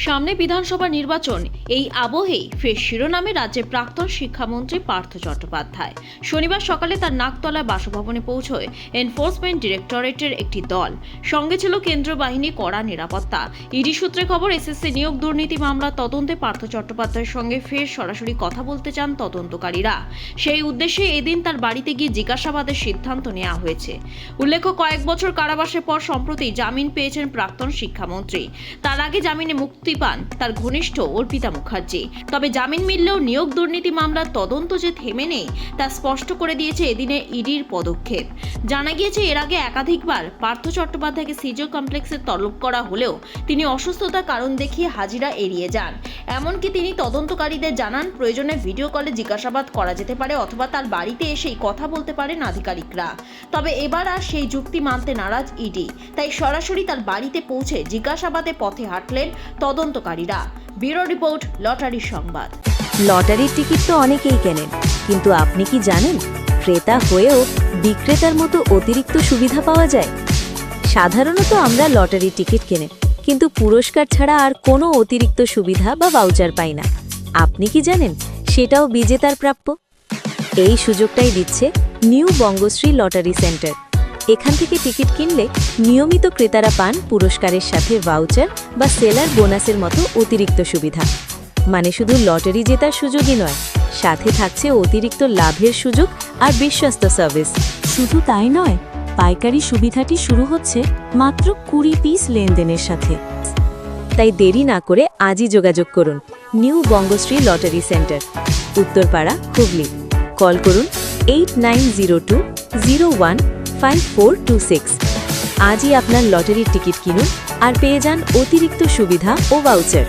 সামনে বিধানসভা নির্বাচন, এই আবহেই ফের শিরোনামে রাজ্যের প্রাক্তন শিক্ষামন্ত্রী পার্থ চট্টোপাধ্যায়। শনিবার সকালে তার নাকতলা বাসভবনে পৌঁছয় এনফোর্সমেন্ট ডিরেক্টরেটের একটি দল। সঙ্গে ছিল কেন্দ্রীয় বাহিনী, কড়া নিরাপত্তা। ইডি সূত্রে খবর, এসএসসি নিয়োগ দুর্নীতি মামলার তদন্তে পার্থ চট্টোপাধ্যায়ের সঙ্গে ফের সরাসরি কথা বলতে চান তদন্তকারীরা। সেই উদ্দেশ্যে এদিন তার বাড়িতে গিয়ে জিজ্ঞাসাবাদের সিদ্ধান্ত নেওয়া হয়েছে। উল্লেখ্য, কয়েক বছর কারাবাসের পর সম্প্রতি জামিন পেয়েছেন প্রাক্তন শিক্ষামন্ত্রী। তার আগে জামিনে মুক্তি পান তার ঘনিষ্ঠ অর্পিতা মুখার্জি। তবে জামিন মিললেও নিয়োগ দুর্নীতি মামলার তদন্ত যে থেমে নেই তা স্পষ্ট করে দিয়েছে এদিনের ইডির পদক্ষেপ। জানা গিয়েছে, এর আগে একাধিকবার পার্থ চট্টোপাধ্যায়কে সিজো কমপ্লেক্সে তলব করা হলেও তিনি অসুস্থতার কারণ দেখিয়ে হাজিরা এড়িয়ে যান। এমনকি তিনি তদন্তকারীদের জানান, প্রয়োজনে ভিডিও কলে জিজ্ঞাসাবাদ করা যেতে পারে অথবা তার বাড়িতে এসেই কথা বলতে পারেন আধিকারিকরা। তবে এবার আর সেই যুক্তি মানতে নারাজ ইডি, তাই সরাসরি তার বাড়িতে পৌঁছে জিজ্ঞাসাবাদের পথে হাঁটলেন তদন্তকারীরা। ব্যুরো রিপোর্ট, লটারি সংবাদ। লটারির টিকিট তো অনেকেই কেনেন, কিন্তু আপনি কি জানেন ক্রেতা হয়েও বিক্রেতার মতো অতিরিক্ত সুবিধা পাওয়া যায়? সাধারণত আমরা লটারির টিকিট কিনে কিন্তু পুরস্কার ছাড়া আর কোনো অতিরিক্ত সুবিধা বা ভাউচার পাই না। আপনি কি জানেন সেটাও বিজেতার প্রাপ্য? এই সুযোগটাই দিচ্ছে নিউ বঙ্গশ্রী লটারি সেন্টার। এখান থেকে টিকিট কিনলে নিয়মিত ক্রেতারা পান পুরস্কারের সাথে ভাউচার বা সেলার বোনাসের মতো অতিরিক্ত সুবিধা। মানে শুধু লটারি জেতার সুযোগই নয়, সাথে থাকছে অতিরিক্ত লাভের সুযোগ আর বিশ্বস্ত সার্ভিস। শুধু তাই নয়, পাইকারি সুবিধাটি শুরু হচ্ছে মাত্র 20 পিস লেনদেনের সাথে। তাই দেরি না করে আজই যোগাযোগ করুন new Bangashree lottery centre, Uttarpara, Hooghly. Call করুন 8902015426। আজই আপনার লটারির টিকিট কিনুন আর পেয়ে যান অতিরিক্ত সুবিধা ও ভাউচার।